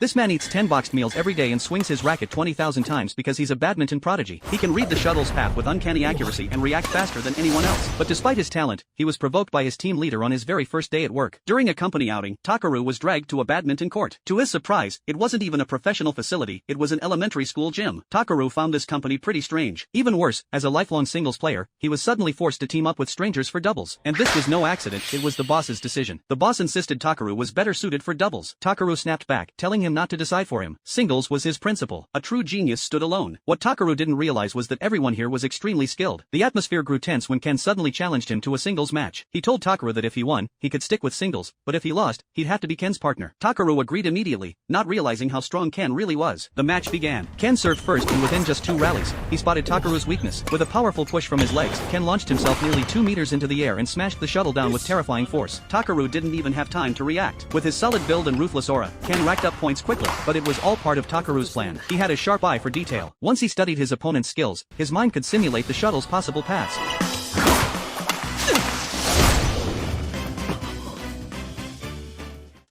This man eats 10 boxed meals every day and swings his racket 20,000 times because he's a badminton prodigy. He can read the shuttle's path with uncanny accuracy and react faster than anyone else. But despite his talent, he was provoked by his team leader on his very first day at work. During a company outing, Takaru was dragged to a badminton court. To his surprise, it wasn't even a professional facility, it was an elementary school gym. Takaru found this company pretty strange. Even worse, as a lifelong singles player, he was suddenly forced to team up with strangers for doubles. And this was no accident, it was the boss's decision. The boss insisted Takaru was better suited for doubles. Takaru snapped back, telling him not to decide for him. Singles was his principle. A true genius stood alone. What Takaru didn't realize was that everyone here was extremely skilled. The atmosphere grew tense when Ken suddenly challenged him to a singles match. He told Takaru that if he won, he could stick with singles, but if he lost, he'd have to be Ken's partner. Takaru agreed immediately, not realizing how strong Ken really was. The match began. Ken served first and within just 2 rallies, he spotted Takaru's weakness. With a powerful push from his legs, Ken launched himself nearly 2 meters into the air and smashed the shuttle down with terrifying force. Takaru didn't even have time to react. With his solid build and ruthless aura, Ken racked up points quickly, but it was all part of Takaru's plan. He had a sharp eye for detail. Once he studied his opponent's skills, his mind could simulate the shuttle's possible paths.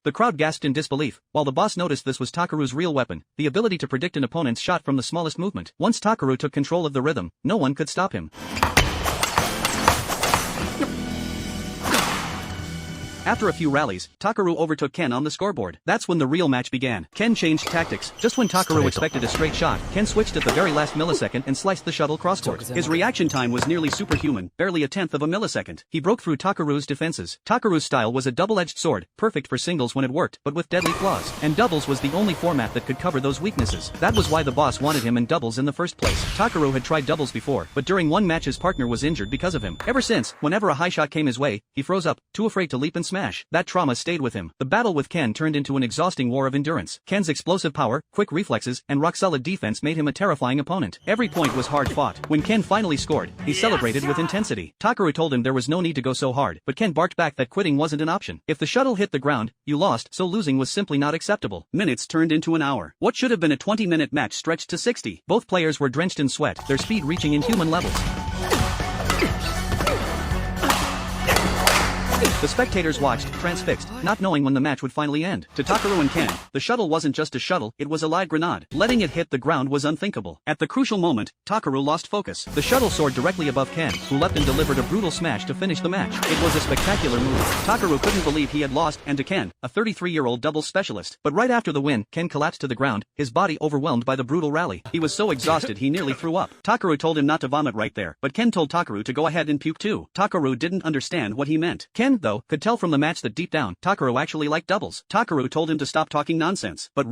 The crowd gasped in disbelief, while the boss noticed this was Takaru's real weapon, the ability to predict an opponent's shot from the smallest movement. Once Takaru took control of the rhythm, no one could stop him. After a few rallies, Takaru overtook Ken on the scoreboard. That's when the real match began. Ken changed tactics. Just when Takaru expected a straight shot, Ken switched at the very last millisecond and sliced the shuttle cross-court. His reaction time was nearly superhuman, barely a tenth of a millisecond. He broke through Takaru's defenses. Takaru's style was a double-edged sword, perfect for singles when it worked, but with deadly flaws. And doubles was the only format that could cover those weaknesses. That was why the boss wanted him in doubles in the first place. Takaru had tried doubles before, but during one match his partner was injured because of him. Ever since, whenever a high shot came his way, he froze up, too afraid to leap and smash. That trauma stayed with him. The battle with Ken turned into an exhausting war of endurance. Ken's explosive power, quick reflexes, and rock-solid defense made him a terrifying opponent. Every point was hard-fought. When Ken finally scored, he celebrated with intensity. Takaru told him there was no need to go so hard, but Ken barked back that quitting wasn't an option. If the shuttle hit the ground, you lost, so losing was simply not acceptable. Minutes turned into an hour. What should have been a 20-minute match stretched to 60. Both players were drenched in sweat, their speed reaching inhuman levels. The spectators watched, transfixed, not knowing when the match would finally end. To Takaru and Ken, the shuttle wasn't just a shuttle, it was a live grenade. Letting it hit the ground was unthinkable. At the crucial moment, Takaru lost focus. The shuttle soared directly above Ken, who leapt and delivered a brutal smash to finish the match. It was a spectacular move. Takaru couldn't believe he had lost, and to Ken, a 33-year-old doubles specialist. But right after the win, Ken collapsed to the ground, his body overwhelmed by the brutal rally. He was so exhausted he nearly threw up. Takaru told him not to vomit right there, but Ken told Takaru to go ahead and puke too. Takaru didn't understand what he meant. Ken, though, could tell from the match that deep down, Takaru actually liked doubles. Takaru told him to stop talking nonsense, but